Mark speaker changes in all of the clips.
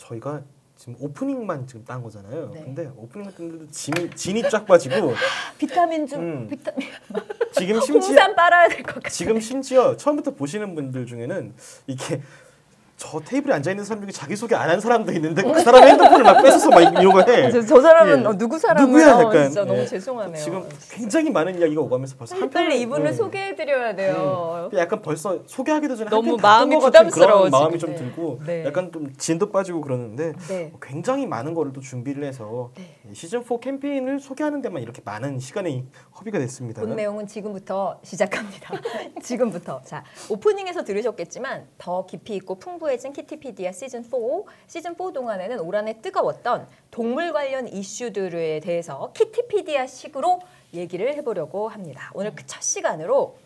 Speaker 1: 저희가 지금 오프닝만 지금 딴 거잖아요.
Speaker 2: 네.
Speaker 1: 근데 오프닝만 땄는데도 진이 쫙 빠지고
Speaker 2: 비타민 좀 비타민
Speaker 1: 지금 심지어
Speaker 2: 홍삼 빨아야 될 것 같아요.
Speaker 1: 지금 심지어 처음부터 보시는 분들 중에는 이게 저 테이블에 앉아 있는 사람 중에 자기 소개 안 한 사람도 있는데 그 사람 핸드폰을 막 뺏어서 막 이런 거 해.
Speaker 2: 저 사람은
Speaker 1: 예.
Speaker 2: 누구 사람이야?
Speaker 1: 누구야 약간.
Speaker 2: 진짜 너무
Speaker 1: 예.
Speaker 2: 죄송하네요.
Speaker 1: 지금 굉장히 많은 이야기가 오가면서 벌써
Speaker 2: 빨리 이분을 소개해드려야 돼요.
Speaker 1: 약간 벌써 소개하기도 전에
Speaker 2: 너무
Speaker 1: 한편 다
Speaker 2: 마음이
Speaker 1: 뜬 것 같은
Speaker 2: 부담스러워,
Speaker 1: 그런 마음이
Speaker 2: 지금.
Speaker 1: 좀 들고
Speaker 2: 네.
Speaker 1: 약간 좀 진도 빠지고 그러는데
Speaker 2: 네.
Speaker 1: 굉장히 많은 거를 또 준비를 해서 시즌 4 캠페인을 소개하는 데만 이렇게 많은 시간이 허비가 됐습니다.
Speaker 2: 본 내용은 지금부터 시작합니다. 지금부터. 자, 오프닝에서 들으셨겠지만 더 깊이 있고 풍부해진 키티피디아 시즌 4. 시즌 4 동안에는 올 한해 뜨거웠던 동물 관련 이슈들에 대해서 키티피디아식으로 얘기를 해보려고 합니다. 오늘 그 첫 시간으로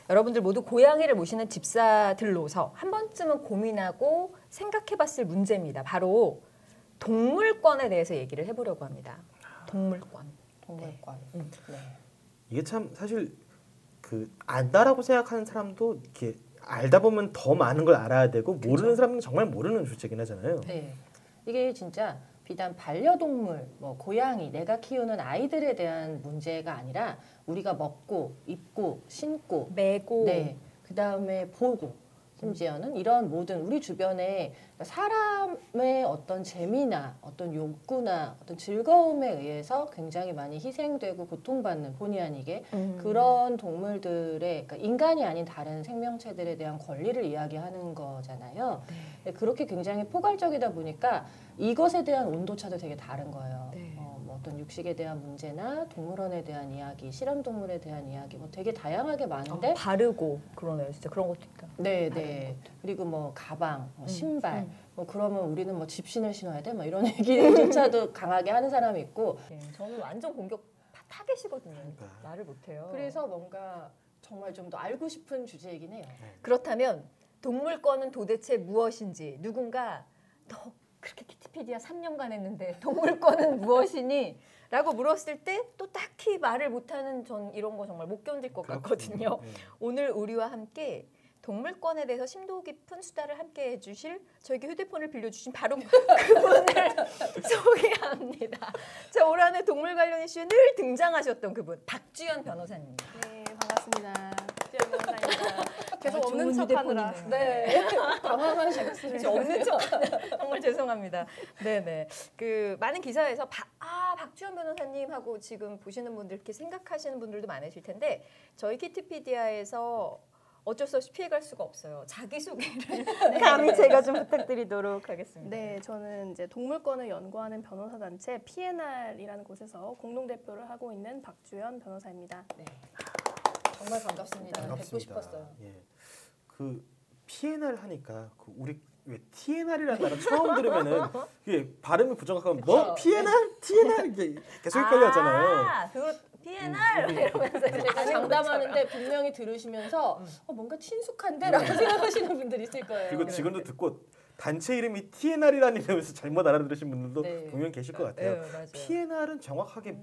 Speaker 2: 여러분들 모두 고양이를 모시는 집사들로서 한 번쯤은 고민하고 생각해봤을 문제입니다. 바로 동물권에 대해서 얘기를 해보려고 합니다. 동물권.
Speaker 3: 네.
Speaker 1: 이게 참 사실 그 안다라고 생각하는 사람도 이렇게 알다 보면 더 많은 걸 알아야 되고 모르는 사람은 정말 모르는 주제긴 하잖아요.
Speaker 3: 네. 이게 진짜 비단 반려동물, 뭐 고양이, 내가 키우는 아이들에 대한 문제가 아니라 우리가 먹고 입고 신고
Speaker 2: 매고
Speaker 3: 네. 그다음에 보고 심지어는 이런 모든 우리 주변에 사람의 어떤 재미나 어떤 욕구나 어떤 즐거움에 의해서 굉장히 많이 희생되고 고통받는 본의 아니게 그런 동물들의 그러니까 인간이 아닌 다른 생명체들에 대한 권리를 이야기하는 거잖아요. 네, 그렇게 굉장히 포괄적이다 보니까 이것에 대한 온도차도 되게 다른 거예요.
Speaker 2: 네.
Speaker 3: 뭐 어떤 육식에 대한 문제나 동물원에 대한 이야기, 실험동물에 대한 이야기 뭐 되게 다양하게 많은데
Speaker 2: 바르고 그러네요. 진짜 그런 것도 있다.
Speaker 3: 네. 그리고 뭐 가방, 뭐 신발, 뭐 그러면 우리는 뭐 집신을 신어야 돼, 뭐 이런 얘기조차도 강하게 하는 사람이 있고.
Speaker 2: 네, 저는 완전 공격 타겟이거든요. 말을 못해요.
Speaker 3: 그래서 뭔가 정말 좀 더 알고 싶은 주제이긴 해요.
Speaker 2: 그렇다면 동물권은 도대체 무엇인지 누군가 너 그렇게 키티피디아 3년간 했는데 동물권은 무엇이니? 라고 물었을 때 또 딱히 말을 못하는 전 이런 거 정말 못 견딜 것 같거든요. 오늘 우리와 함께 동물권에 대해서 심도 깊은 수다를 함께 해주실 저에게 휴대폰을 빌려주신 바로 그분을 소개합니다. 자, 올 한해 동물 관련 이슈에 늘 등장하셨던 그분 박주연 변호사님.
Speaker 4: 네, 반갑습니다. 박주연 변호사입니다. 계속
Speaker 2: 좋은
Speaker 4: 없는 척하느라.
Speaker 2: 휴대폰이네요.
Speaker 3: 네, 당황하시겠어요.
Speaker 2: 그치, 없는 척 정말 죄송합니다. 네네. 그 많은 기사에서 박주연 변호사님 하고 지금 보시는 분들 이렇게 생각하시는 분들도 많으실 텐데 저희 키티피디아에서 어쩔 수 없이 피해갈 수가 없어요. 자기소개를 감히 제가 좀 부탁드리도록 하겠습니다.
Speaker 4: 네, 저는 이제 동물권을 연구하는 변호사 단체 PNR이라는 곳에서 공동 대표를 하고 있는 박주연 변호사입니다.
Speaker 3: 네. 정말 반갑습니다. 뵙고 싶었어요.
Speaker 1: 예. 그 PNR 하니까 그 우리 왜 TNR이라는 단어 처음 들으면은 그게 발음이 부정확하면 뭐 PNR, TNR 이게 계속 헷갈려하잖아요.
Speaker 2: 그거 PNR 이러면서
Speaker 3: 제가 장담하는데 분명히 들으시면서 뭔가 친숙한데라고 생각하시는 분들이 있을 거예요.
Speaker 1: 그리고 지금도 듣고 단체 이름이 TNR이라는 이름에서 잘못 알아들으신 분들도
Speaker 3: 네.
Speaker 1: 분명 계실 것 같아요.
Speaker 2: 맞아요.
Speaker 1: PNR은 정확하게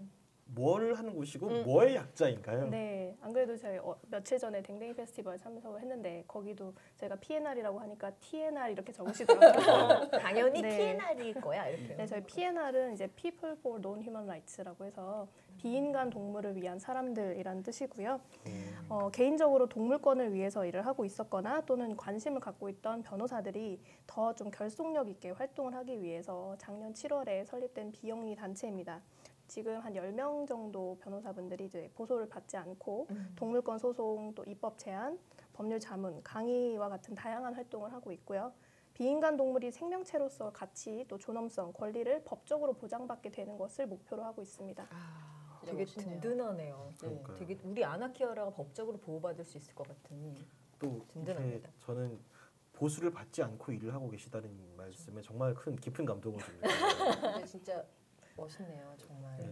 Speaker 1: 뭘 하는 곳이고 뭐의 약자인가요?
Speaker 4: 네, 안 그래도 저희 며칠 전에 댕댕이 페스티벌 참석을 했는데 거기도 제가 PNR이라고 하니까 TNR 이렇게 적으시더라고요.
Speaker 2: 당연히
Speaker 4: 네.
Speaker 2: TNR일 거야 이렇게.
Speaker 4: 네, 저희 PNR은 이제 People for Non-Human Rights라고 해서 비인간 동물을 위한 사람들이라는 뜻이고요. 개인적으로 동물권을 위해서 일을 하고 있었거나 또는 관심을 갖고 있던 변호사들이 더 좀 결속력 있게 활동을 하기 위해서 작년 7월에 설립된 비영리 단체입니다. 지금 한 10명 정도 변호사분들이 이제 보소를 받지 않고 동물권 소송, 또 입법 제안, 법률 자문, 강의와 같은 다양한 활동을 하고 있고요. 비인간 동물이 생명체로서 가치, 또 존엄성, 권리를 법적으로 보장받게 되는 것을 목표로 하고 있습니다.
Speaker 2: 되게 든든하네요. 네, 되게 우리 아나키아라가 법적으로 보호받을 수 있을 것 같은
Speaker 1: 또
Speaker 2: 든든합니다.
Speaker 1: 저는 보수를 받지 않고 일을 하고 계시다는 말씀에 정말 깊은 감동을 줍니다.
Speaker 3: 네, 진짜 멋있네요, 정말.
Speaker 1: 네.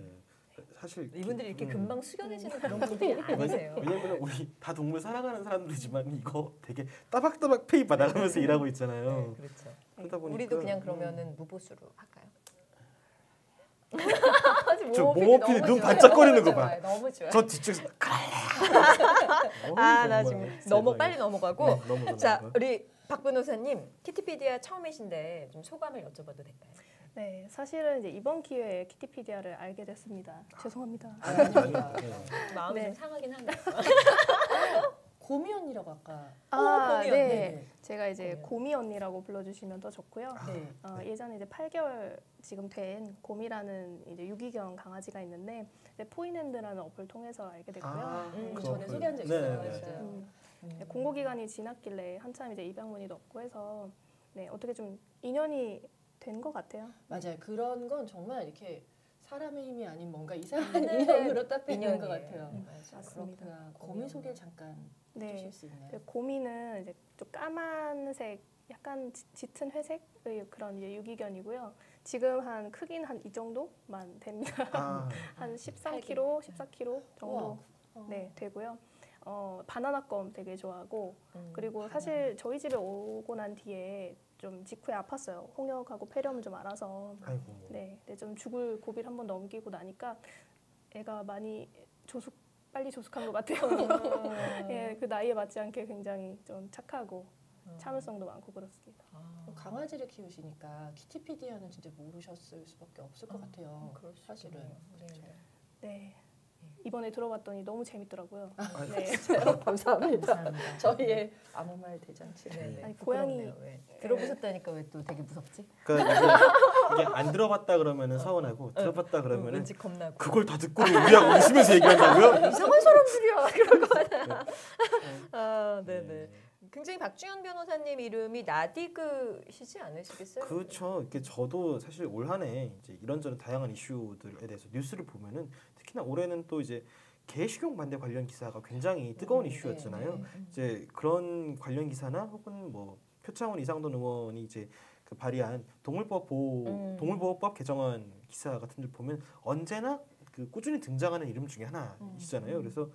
Speaker 1: 사실
Speaker 2: 이분들이 이렇게 금방 숙연해지는 그런 분들이 아니세요.
Speaker 1: 왜냐면 우리 다 동물 사랑하는 사람들이지만 이거 되게 따박따박 페이 받아가면서 일하고 있잖아요.
Speaker 2: 네, 그렇죠.
Speaker 1: 그러다 보니까
Speaker 2: 우리도 그냥 그러면은 무보수로 할까요?
Speaker 1: 저 모모피디 눈 반짝거리는 거 봐.
Speaker 2: 너무 좋아요.
Speaker 1: 저 뒤쪽에서
Speaker 2: 나 지금 빨리 넘어가고.
Speaker 1: 네,
Speaker 2: 자, 우리 박 변호사님, 키티피디아 처음이신데 좀 소감을 여쭤봐도 될까요?
Speaker 4: 네, 사실은 이제 이번 기회에 키티피디아를 알게 됐습니다. 죄송합니다.
Speaker 3: 아닙니다.
Speaker 2: 마음이
Speaker 4: 네.
Speaker 2: 좀 상하긴 한데.
Speaker 3: 고미 언니라고 아까.
Speaker 2: 고미 언니.
Speaker 4: 네. 제가 이제
Speaker 2: 고미
Speaker 4: 고미 언니라고 불러주시면 더 좋고요.
Speaker 3: 네.
Speaker 4: 예전에 이제 8개월 지금 된 고미라는 이제 유기견 강아지가 있는데 이제 포인핸드라는 어플 통해서 알게 됐고요.
Speaker 1: 그
Speaker 3: 전에
Speaker 1: 어플.
Speaker 3: 소개한 적
Speaker 1: 네,
Speaker 3: 있어요.
Speaker 1: 네.
Speaker 3: 맞아요.
Speaker 4: 네, 공고 기간이 지났길래 한참 이제 입양 문의도 없고 해서 네, 어떻게 좀 인연이 된 것 같아요.
Speaker 3: 맞아요. 그런 건 정말 이렇게 사람의 힘이 아닌 뭔가 이상한
Speaker 2: 네.
Speaker 3: 인연으로 딱 되는 것
Speaker 2: 인연이에요.
Speaker 3: 같아요.
Speaker 4: 맞습니다.
Speaker 3: 그렇구나. 고미 소개 잠깐
Speaker 4: 네.
Speaker 3: 해주실 수 있나요?
Speaker 4: 그 고미는 이제 좀 까만색, 약간 짙은 회색의 그런 이제 유기견이고요. 지금 한 크기는 한 이 정도만 됩니다.
Speaker 1: 아,
Speaker 4: 한 13kg, 14kg 정도
Speaker 3: 우와.
Speaker 4: 네, 되고요. 바나나껌 되게 좋아하고 그리고
Speaker 3: 바나나.
Speaker 4: 사실 저희 집에 오고 난 뒤에 좀 직후에 아팠어요. 홍역하고 폐렴을 좀 알아서
Speaker 1: 아이고.
Speaker 4: 네, 근데 좀 죽을 고비를 한번 넘기고 나니까 애가 많이 빨리 조숙한 것 같아요. 예, 그 나이에 맞지 않게 굉장히 좀 착하고 참을성도 많고 그렇습니다.
Speaker 3: 강아지를 키우시니까 키티피디아는 진짜 모르셨을 수밖에 없을 것 같아요. 사실은. 그렇죠.
Speaker 4: 네. 이번에 들어봤더니 너무 재밌더라고요.
Speaker 3: 네.
Speaker 4: 네.
Speaker 3: 감사합니다. 저희의 아무 말 대잔치.
Speaker 2: 네.
Speaker 4: 아니, 고양이
Speaker 2: 들어보셨다니까 왜 또 되게 무섭지?
Speaker 1: 그러니까 이게 안 들어봤다 그러면은 서운하고 들어봤다 그러면은
Speaker 2: 왠지 겁나고.
Speaker 1: 그걸 다 듣고 우리하고 웃으면서 얘기한다고요?
Speaker 2: 이상한 사람들이야 그럴 거 같아. 아, 네네. 굉장히 박주현 변호사님 이름이 나디그시지 않으시겠어요?
Speaker 1: 그렇죠. 이렇게 저도 사실 올 한해 이제 이런저런 다양한 이슈들에 대해서 뉴스를 보면은 특히나 올해는 또 이제 개식용 반대 관련 기사가 굉장히 뜨거운 이슈였잖아요. 이제 그런 관련 기사나 혹은 뭐 표창원 이상돈 의원이 이제 그 발의한 동물보호법 개정안 기사 같은 데 보면 언제나 그 꾸준히 등장하는 이름 중에 하나이시잖아요. 그래서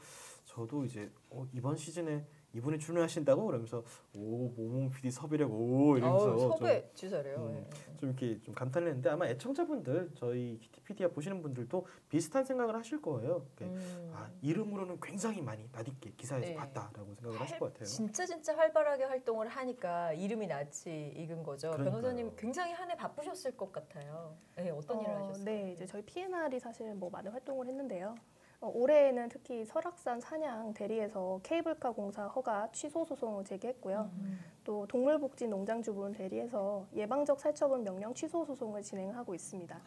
Speaker 1: 저도 이제 이번 시즌에 이분이 출연하신다고 그러면서 모몽 PD 섭외라고 이러면서
Speaker 2: 섭외 주사래요.
Speaker 1: 좀 이렇게 좀 감탄을 했는데 아마 애청자분들 저희 키티피디아 보시는 분들도 비슷한 생각을 하실 거예요. 이름으로는 굉장히 많이 나딛게 기사에서
Speaker 3: 네.
Speaker 1: 봤다라고 생각을 하실 것 같아요.
Speaker 2: 진짜 활발하게 활동을 하니까 이름이 낯이 익은 거죠.
Speaker 1: 그러니까요.
Speaker 2: 변호사님 굉장히 한 해 바쁘셨을 것 같아요. 네, 어떤 일을 하셨어요?
Speaker 4: 네, 이제 저희 PNR이 사실 뭐 많은 활동을 했는데요. 올해에는 특히 설악산 산양 대리에서 케이블카 공사 허가 취소 소송을 제기했고요. 또 동물복지 농장주분 대리에서 예방적 살처분 명령 취소 소송을 진행하고 있습니다.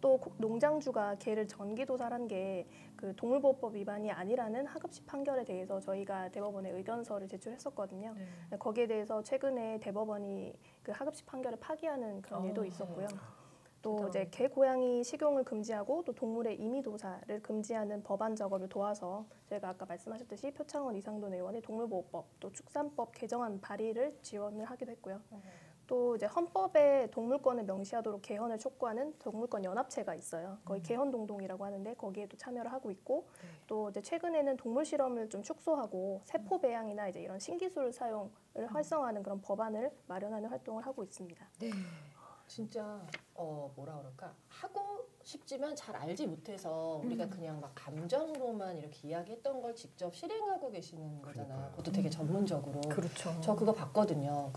Speaker 4: 또 농장주가 개를 전기도살한 게 그 동물보호법 위반이 아니라는 하급식 판결에 대해서 저희가 대법원에 의견서를 제출했었거든요.
Speaker 2: 네.
Speaker 4: 거기에 대해서 최근에 대법원이 그 하급식 판결을 파기하는 그런 일도 있었고요. 또 이제 개, 고양이 식용을 금지하고 또 동물의 임의도살을 금지하는 법안 작업을 도와서 저희가 아까 말씀하셨듯이 표창원 이상돈 의원의 동물보호법 또 축산법 개정안 발의를 지원을 하기도 했고요. 또 이제 헌법에 동물권을 명시하도록 개헌을 촉구하는 동물권 연합체가 있어요. 거의 개헌동동이라고 하는데 거기에도 참여를 하고 있고 또 이제 최근에는 동물 실험을 좀 축소하고 세포 배양이나 이제 이런 신기술 사용을 활성화하는 그런 법안을 마련하는 활동을 하고 있습니다.
Speaker 2: 네.
Speaker 3: 진짜 뭐라 그럴까 하고 싶지만 잘 알지 못해서 우리가 그냥 막 감정으로만 이렇게 이야기했던 걸 직접 실행하고 계시는 거잖아요.
Speaker 1: 그러니까요.
Speaker 3: 그것도 되게 전문적으로.
Speaker 2: 그렇죠.
Speaker 3: 저 그거 봤거든요.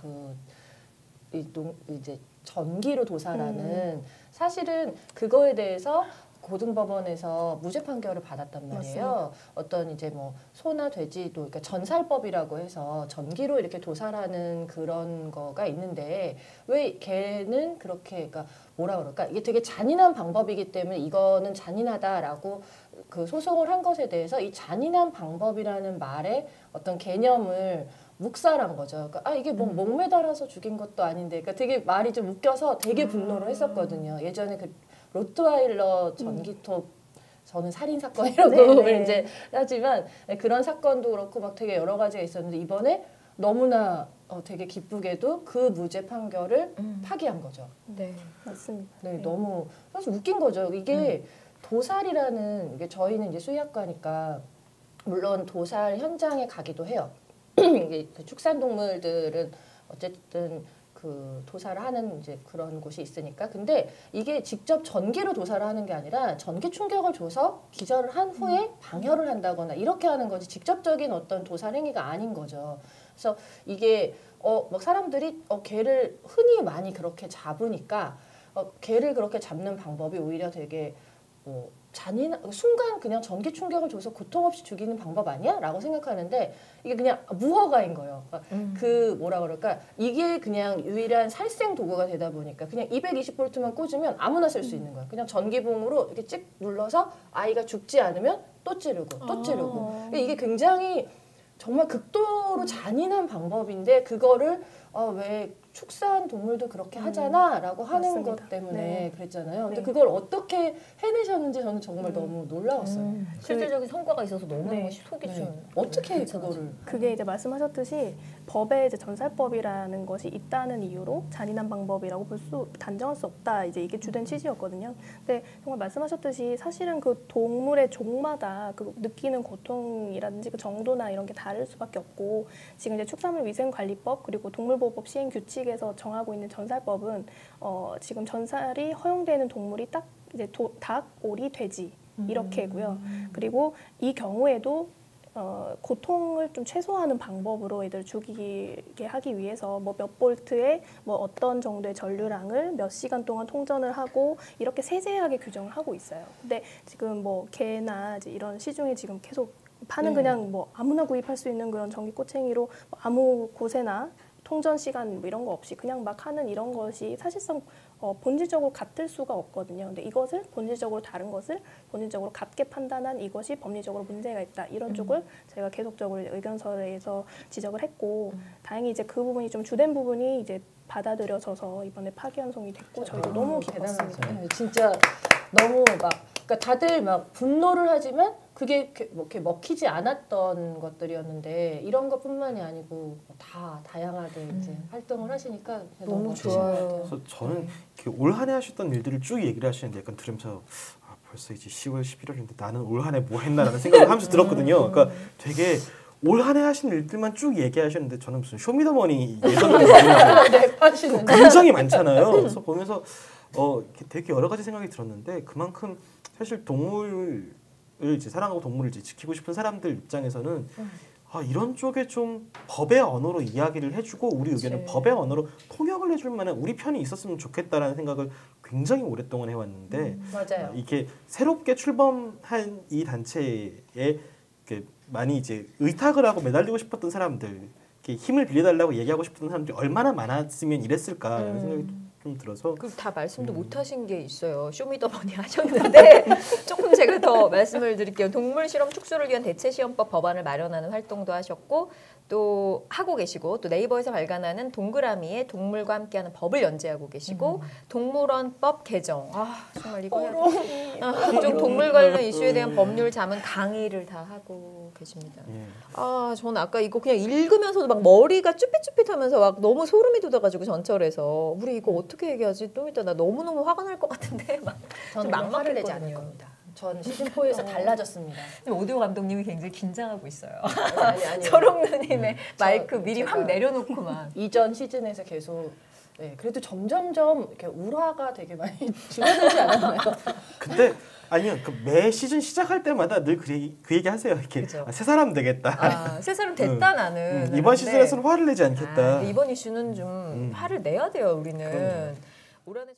Speaker 3: 이제 전기로 도살하는 사실은 그거에 대해서 고등법원에서 무죄 판결을 받았단 말이에요.
Speaker 4: 맞습니다.
Speaker 3: 어떤 이제 뭐 소나 돼지도 그러니까 전살법이라고 해서 전기로 이렇게 도살하는 그런 거가 있는데 왜 걔는 그렇게 그러니까 뭐라 그럴까 이게 되게 잔인한 방법이기 때문에 이거는 잔인하다라고 그 소송을 한 것에 대해서 이 잔인한 방법이라는 말의 어떤 개념을 묵살한 거죠. 그러니까 이게 뭐 목매달아서 죽인 것도 아닌데, 그러니까 되게 말이 좀 웃겨서 되게 분노를 했었거든요. 예전에 그 로트와일러 전기톱 저는 살인 사건이라고
Speaker 4: 네.
Speaker 3: 이제 하지만 그런 사건도 그렇고 막 되게 여러 가지가 있었는데 이번에 너무나 되게 기쁘게도 그 무죄 판결을 파기한 거죠.
Speaker 2: 네.
Speaker 4: 맞습니다.
Speaker 3: 네, 너무 사실 웃긴 거죠. 이게 도살이라는 이게 저희는 이제 수의학과니까 물론 도살 현장에 가기도 해요. 이게 그 축산동물들은 어쨌든 그 도살을 하는 이제 그런 곳이 있으니까. 근데 이게 직접 전기로 도살을 하는 게 아니라 전기 충격을 줘서 기절을 한 후에 방혈을 한다거나 이렇게 하는 거지 직접적인 어떤 도살 행위가 아닌 거죠. 그래서 이게 막 사람들이 개를 흔히 많이 그렇게 잡으니까 개를 그렇게 잡는 방법이 오히려 되게 뭐 잔인한 순간 그냥 전기 충격을 줘서 고통 없이 죽이는 방법 아니야? 라고 생각하는데 이게 그냥 무허가인 거예요. 그러니까 그 뭐라 그럴까 이게 그냥 유일한 살생 도구가 되다 보니까 그냥 220V만 꽂으면 아무나 쓸 수 있는 거야. 그냥 전기봉으로 이렇게 찍 눌러서 아이가 죽지 않으면 또 찌르고 또 찌르고. 그러니까 이게 굉장히 정말 극도로 잔인한 방법인데 그거를 왜 축사한 동물도 그렇게 하잖아라고 하는
Speaker 4: 맞습니다.
Speaker 3: 것 때문에
Speaker 4: 네.
Speaker 3: 그랬잖아요. 근데
Speaker 4: 네.
Speaker 3: 그걸 어떻게 해내셨는지 저는 정말 너무 놀라웠어요.
Speaker 2: 실질적인 성과가 있어서 너무
Speaker 4: 네.
Speaker 2: 속이
Speaker 3: 네.
Speaker 2: 좀
Speaker 3: 어떻게
Speaker 2: 괜찮아지고.
Speaker 3: 그거를
Speaker 4: 그게 이제 말씀하셨듯이 법에 이제 전살법이라는 것이 있다는 이유로 잔인한 방법이라고 단정할 수 없다. 이제 이게 주된 취지였거든요. 근데 정말 말씀하셨듯이 사실은 그 동물의 종마다 그 느끼는 고통이라든지 그 정도나 이런 게 다를 수밖에 없고 지금 이제 축산물 위생관리법 그리고 동물보호법 시행 규칙에서 정하고 있는 전살법은 지금 전살이 허용되는 동물이 딱 이제 닭, 오리, 돼지 이렇게고요. 그리고 이 경우에도 고통을 좀 최소화하는 방법으로 애들 죽이게 하기 위해서 뭐 몇 볼트에 뭐 어떤 정도의 전류량을 몇 시간 동안 통전을 하고 이렇게 세세하게 규정을 하고 있어요. 근데 지금 뭐 개나 이제 이런 시중에 지금 계속 파는 그냥 뭐 아무나 구입할 수 있는 그런 전기 꼬챙이로 뭐 아무 곳에나 통전 시간 뭐 이런 거 없이 그냥 막 하는 이런 것이 사실상 본질적으로 같을 수가 없거든요. 근데 이것을 본질적으로 다른 것을 본질적으로 같게 판단한 이것이 법리적으로 문제가 있다. 이런 쪽을 제가 계속적으로 의견서에서 지적을 했고 다행히 이제 그 부분이 좀 주된 부분이 이제 받아들여져서 이번에 파기환송이 됐고 저희도 너무 기뻤습니다.
Speaker 3: 네, 진짜 너무 막 그러니까 다들 막 분노를 하지만 그게 이렇게 먹히지 않았던 것들이었는데 이런 것뿐만이 아니고 다 다양하게 이제 활동을 하시니까
Speaker 2: 너무
Speaker 3: 멋지신
Speaker 2: 좋아요.
Speaker 3: 것 같아요.
Speaker 1: 그래서 저는 올 한 해 하셨던 일들을 쭉 얘기를 하시는데 약간 들으면서 벌써 이제 10월, 11월인데 나는 올 한 해 뭐 했나라는 생각을 하면서 들었거든요. 그러니까 되게 올 한 해 하신 일들만 쭉 얘기하셨는데 저는 무슨 쇼미더머니 예선을
Speaker 3: 하시는
Speaker 1: 굉장히 많잖아요. 그래서 보면서 되게 여러 가지 생각이 들었는데 그만큼 사실 동물을 이제 사랑하고 동물을 이제 지키고 싶은 사람들 입장에서는 이런 쪽에 좀 법의 언어로 이야기를 해주고 우리 의견을
Speaker 3: 그치.
Speaker 1: 법의 언어로 통역을 해줄 만한 우리 편이 있었으면 좋겠다라는 생각을 굉장히 오랫동안 해왔는데
Speaker 3: 맞아요.
Speaker 1: 이게 새롭게 출범한 이 단체에 이렇게 많이 이제 의탁을 하고 매달리고 싶었던 사람들, 이렇게 힘을 빌려달라고 얘기하고 싶었던 사람들이 얼마나 많았으면 이랬을까 이런 생각이 좀 들어서
Speaker 2: 그 다 말씀도 못 하신 게 있어요. 쇼미더머니 하셨는데 조금 제가 더 말씀을 드릴게요. 동물 실험 축소를 위한 대체 시험법 법안을 마련하는 활동도 하셨고 또 하고 계시고 또 네이버에서 발간하는 동그라미에 동물과 함께하는 법을 연재하고 계시고 동물원법 개정 정말 이거 해야 돼. 각종 동물 관련 이슈에 대한 법률 자문 강의를 다 하고 계십니다.
Speaker 1: 예.
Speaker 2: 저는 아까 이거 그냥 읽으면서도 막 머리가 쭈삣쭈삣하면서 막 너무 소름이 돋아가지고 전철에서 우리 이거 어떻게 얘기하지? 좀 이따 나 너무너무 화가 날 것 같은데 막
Speaker 3: 저는
Speaker 2: 좀
Speaker 3: 화를 내지
Speaker 2: 막막했거든요.
Speaker 3: 않을 겁니다. 전 시즌 4에서 달라졌습니다.
Speaker 2: 지금 오디오 감독님이 굉장히 긴장하고 있어요.
Speaker 3: 아니.
Speaker 2: 서롱 누님의 마이크
Speaker 3: 저-
Speaker 2: 미리
Speaker 3: 제가-
Speaker 2: 확 내려놓고만.
Speaker 3: 이전 시즌에서 계속 그래도 점점점 이렇게 울화가 되게 많이 줄어들지 않았나요?
Speaker 1: 근데 아니요, 매 시즌 시작할 때마다 늘 그 얘기 하세요. 이렇게
Speaker 2: 그죠.
Speaker 1: 새 사람 되겠다.
Speaker 2: 새 사람 됐다 나는.
Speaker 1: 이번 시즌에서는 화를 내지 않겠다.
Speaker 2: 이번 이슈는 좀 화를 내야 돼요 우리는.
Speaker 1: 그럼요.
Speaker 2: 올 한해